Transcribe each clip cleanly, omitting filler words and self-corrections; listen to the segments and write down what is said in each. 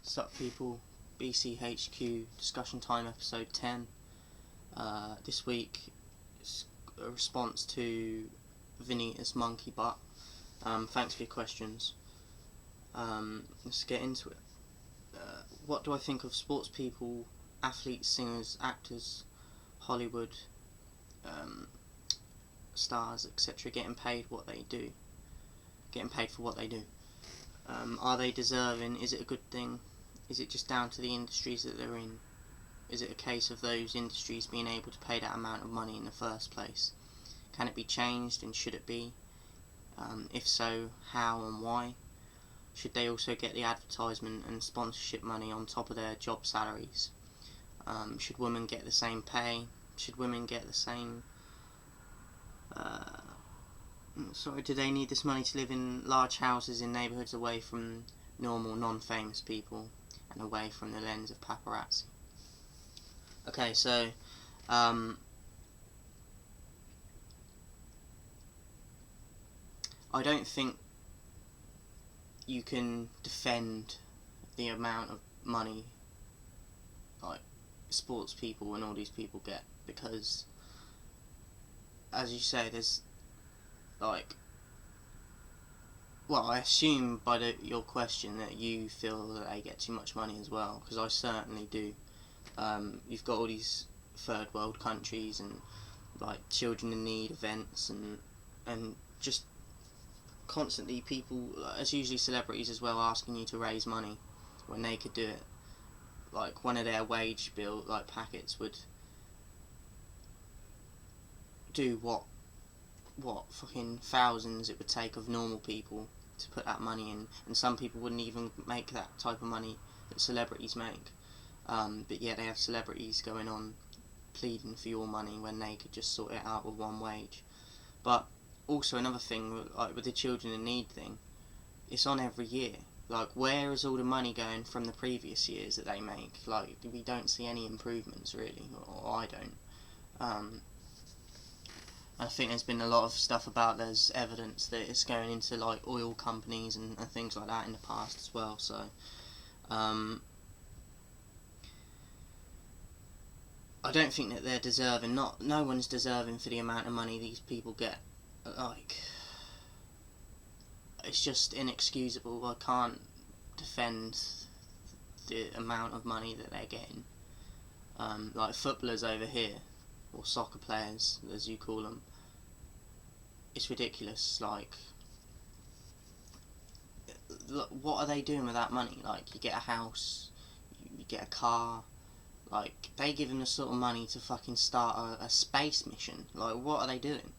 Sup people, BCHQ discussion time episode 10. This week is a response to Vanitas Monkeybutt. Thanks for your questions. Let's get into it. What do I think of sports people, athletes, singers, actors, Hollywood stars, etc. getting paid for what they do? Are they deserving? Is it a good thing? Is it just down to the industries that they're in? Is it a case of those industries being able to pay that amount of money in the first place? Can it be changed, and should it be? If so, how and why? Should they also get the advertisement and sponsorship money on top of their job salaries? Should women get the same pay? Should women get the same... do they need this money to live in large houses in neighbourhoods away from normal, non-famous people and away from the lens of paparazzi? Okay, so I don't think you can defend the amount of money like sports people and all these people get, because as you say, there's like, well, I assume by your question that you feel that they get too much money as well, because I certainly do. You've got all these third world countries and like children in need events and just constantly people, as usually celebrities as well, asking you to raise money when they could do it. Like one of their wage bill like packets would do what fucking thousands it would take of normal people to put that money in, and some people wouldn't even make that type of money that celebrities make. But yet they have celebrities going on pleading for your money when they could just sort it out with one wage. But also another thing, like with the children in need thing, it's on every year. Like, where is all the money going from the previous years that they make? Like, we don't see any improvements really, or I don't. I think there's been a lot of stuff about there's evidence that it's going into like oil companies and things like that in the past as well. So I don't think that they're deserving. No one's deserving for the amount of money these people get. Like, it's just inexcusable. I can't defend the amount of money that they're getting. Like footballers over here, or soccer players as you call them, it's ridiculous. Like, look, what are they doing with that money? Like, you get a house, you get a car. Like, they give them the sort of money to fucking start a space mission. Like, what are they doing?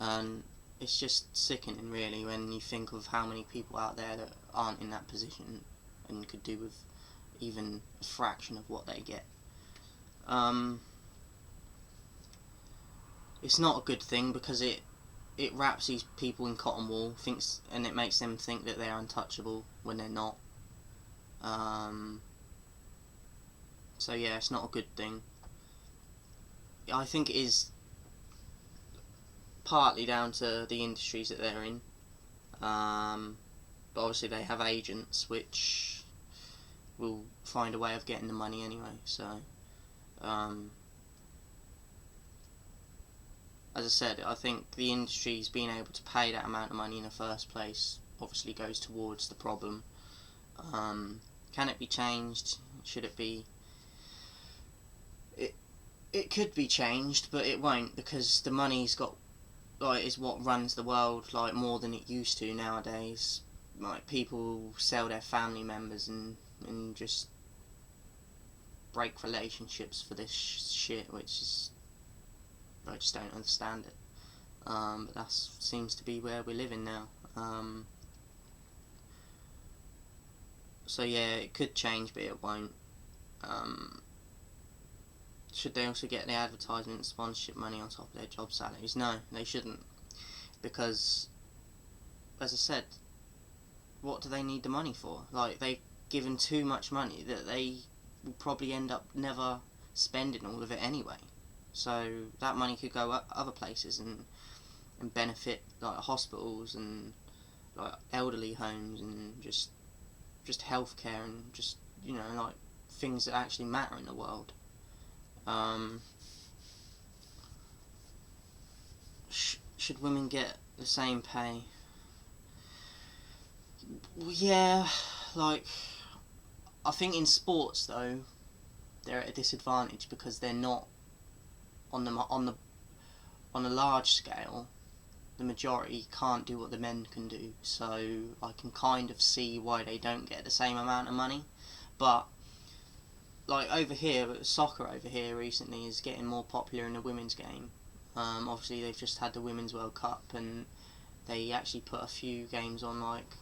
And it's just sickening really when you think of how many people out there that aren't in that position and could do with even a fraction of what they get. It's not a good thing, because it wraps these people in cotton wool, and it makes them think that they're untouchable when they're not. So yeah, it's not a good thing. I think it is partly down to the industries that they're in, but obviously they have agents which will find a way of getting the money anyway. So as I said, I think the industries being able to pay that amount of money in the first place obviously goes towards the problem. Can it be changed? Should it be? It could be changed, but it won't, because the money's got, like, is what runs the world, like, more than it used to nowadays. Like, people sell their family members and just break relationships for this shit, which is, I just don't understand it. But that seems to be where we're living now. So yeah, it could change, but it won't. Should they also get the advertisement and sponsorship money on top of their job salaries? No, they shouldn't. Because, as I said, what do they need the money for? Like, they've given too much money that they will probably end up never spending all of it anyway. So that money could go other places and benefit like hospitals and like elderly homes and just healthcare and just you know, like things that actually matter in the world. Should women get the same pay? Yeah, like, I think in sports though, they're at a disadvantage because they're not on a large scale. The majority can't do what the men can do, so I can kind of see why they don't get the same amount of money. But like over here, soccer over here recently is getting more popular in the women's game. Obviously they've just had the Women's World Cup, and they actually put a few games on like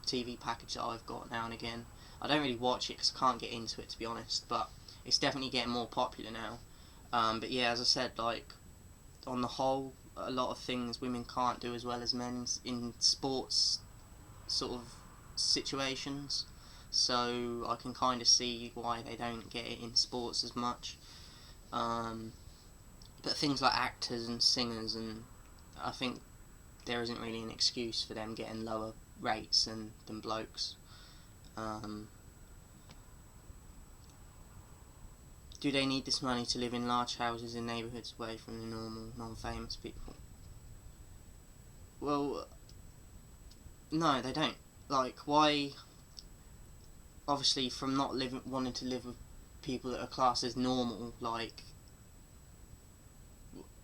TV package that I've got now and again. I don't really watch it because I can't get into it, to be honest, but it's definitely getting more popular now. But yeah, as I said, like, on the whole, a lot of things women can't do as well as men in sports sort of situations, so I can kind of see why they don't get it in sports as much. But things like actors and singers, and I think there isn't really an excuse for them getting lower rates than blokes. Do they need this money to live in large houses in neighbourhoods away from the normal, non-famous people? Well, no, they don't. Like, why? Obviously, from not wanting to live with people that are classed as normal, like,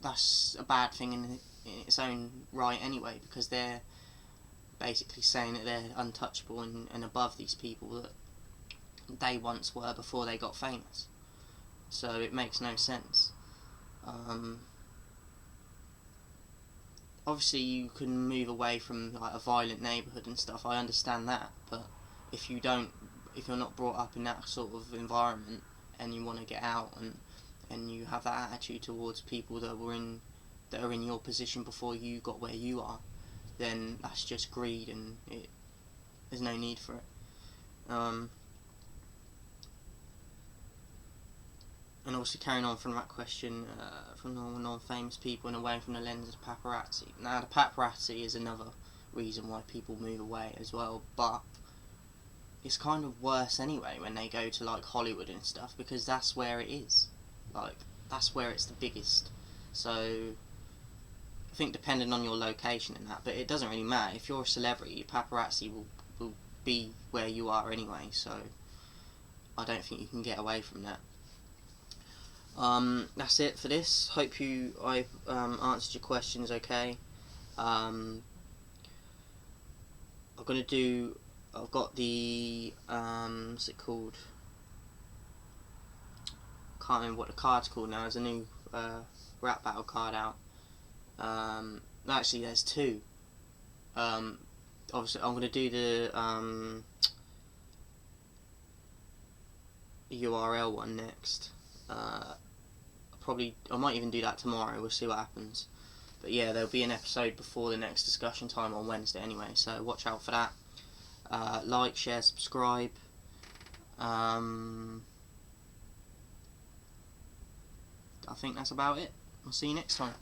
that's a bad thing in its own right anyway, because they're basically saying that they're untouchable and above these people that they once were before they got famous. So it makes no sense. Obviously you can move away from like a violent neighbourhood and stuff, I understand that, but if you're not brought up in that sort of environment and you want to get out and you have that attitude towards people that are in your position before you got where you are, then that's just greed, and there's no need for it. And also carrying on from that question, from normal non-famous people and away from the lens of paparazzi. Now the paparazzi is another reason why people move away as well, but it's kind of worse anyway when they go to like Hollywood and stuff, because that's where it is. Like, that's where it's the biggest. So I think depending on your location and that, but it doesn't really matter. If you're a celebrity, paparazzi will be where you are anyway, so I don't think you can get away from that. That's it for this. Hope I've answered your questions okay. I've got the, what's it called? Can't remember what the card's called now. There's a new rap battle card out. Actually there's two. Obviously I'm going to do the URL one next. I might even do that tomorrow, we'll see what happens. But yeah, there'll be an episode before the next discussion time on Wednesday anyway, so watch out for that. Like, share, subscribe. I think that's about it. I'll see you next time.